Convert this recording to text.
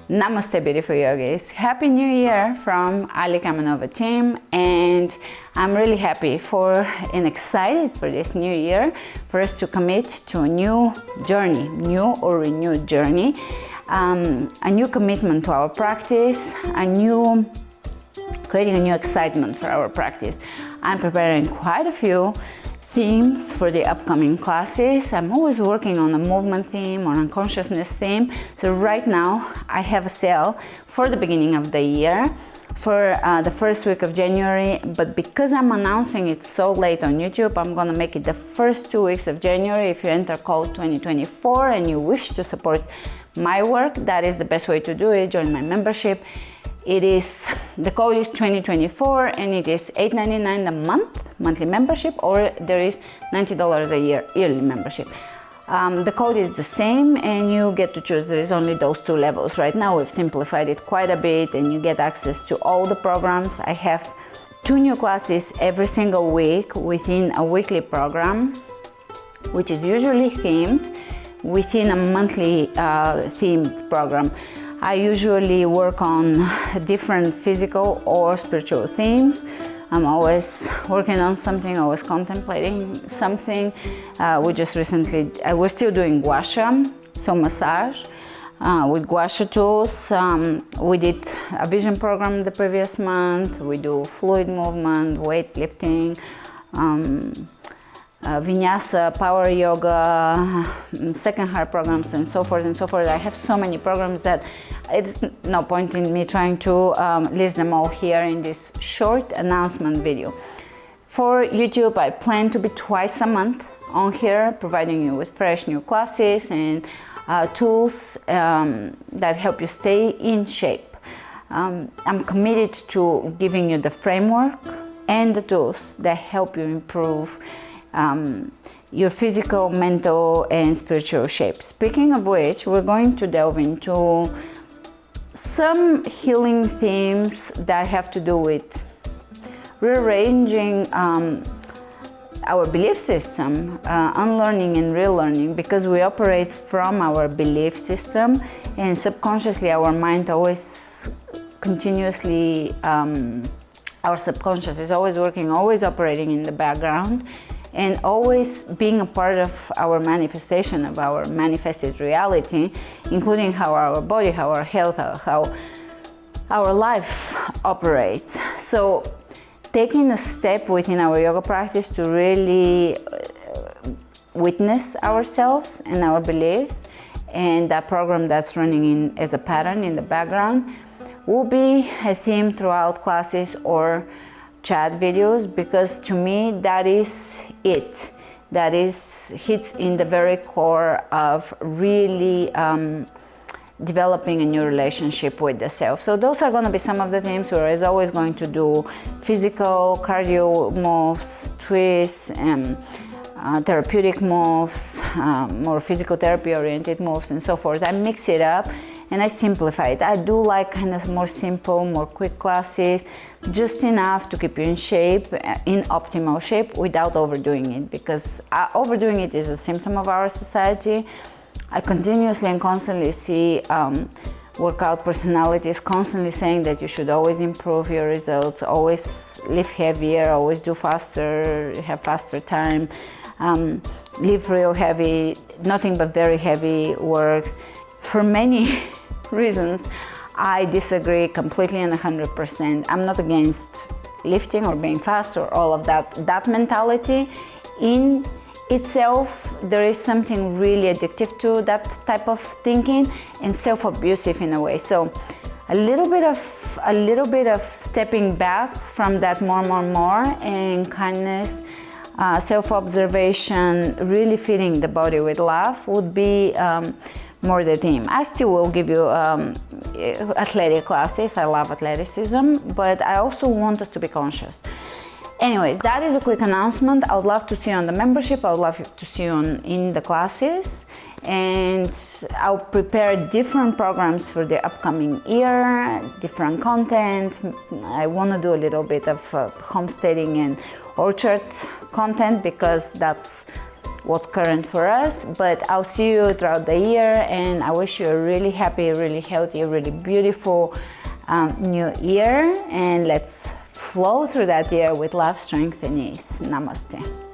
Namaste, beautiful yogis. Happy New Year from Ali Kamenova team, and I'm really happy for and excited for this new year for us to commit to a new journey, new or renewed journey, a new commitment to our practice, creating a new excitement for our practice. I'm preparing quite a few themes for the upcoming classes. I'm always working on a movement theme or unconsciousness theme. So right now I have a sale for the beginning of the year for the first week of January, but because I'm announcing it so late on YouTube, I'm gonna make it the first 2 weeks of January. If you enter code 2024 and you wish to support my work, that is the best way to do it. Join my membership. The code is 2024 and it is $8.99 a monthly membership, or there is $90 a year, yearly membership. The code is the same and you get to choose. There is only those two levels. Right now we've simplified it quite a bit and you get access to all the programs. I have 2 new classes every single week within a weekly program, which is usually themed within a monthly themed program. I usually work on different physical or spiritual themes. I'm always working on something, always contemplating something. We're still doing gua sha, so massage with gua sha tools. We did a vision program the previous month. We do fluid movement, weightlifting, vinyasa, power yoga, second heart programs, and so forth and so forth. I have so many programs that it's no point in me trying to list them all here in this short announcement video. For YouTube, I plan to be twice a month on here, providing you with fresh new classes and tools that help you stay in shape. I'm committed to giving you the framework and the tools that help you improve your physical, mental, and spiritual shape. Speaking of which, we're going to delve into some healing themes that have to do with rearranging our belief system, unlearning and relearning, because we operate from our belief system and subconsciously our mind always continuously, our subconscious is always working, always operating in the background, and always being a part of our manifestation of our manifested reality, including how our body, how our health, how our life operates. So taking a step within our yoga practice to really witness ourselves and our beliefs, and that program that's running in as a pattern in the background will be a theme throughout classes or chat videos, because to me that is it. That hits in the very core of really developing a new relationship with the self. So those are going to be some of the themes. We're always going to do physical cardio moves, twists, and therapeutic moves, more physical therapy oriented moves, and so forth. I mix it up and I simplify it. I do like kind of more simple, more quick classes, just enough to keep you in shape, in optimal shape, without overdoing it, because overdoing it is a symptom of our society. I continuously and constantly see workout personalities constantly saying that you should always improve your results, always lift heavier, always do faster, have faster time, lift real heavy, nothing but very heavy works. For many reasons, I disagree completely and 100%. I'm not against lifting or being fast or all of that. That mentality in itself, there is something really addictive to that type of thinking and self-abusive in a way. So a little bit of stepping back from that more and kindness, self-observation, really feeding the body with love would be more the theme. I still will give you athletic classes. I love athleticism, but I also want us to be conscious. Anyways, that is a quick announcement. I would love to see you on the membership. I would love to see you in the classes, and I'll prepare different programs for the upcoming year, different content. I want to do a little bit of homesteading and orchard content, because that's what's current for us, but I'll see you throughout the year, and I wish you a really happy, really healthy, really beautiful new year, and let's flow through that year with love, strength, and ease. Namaste.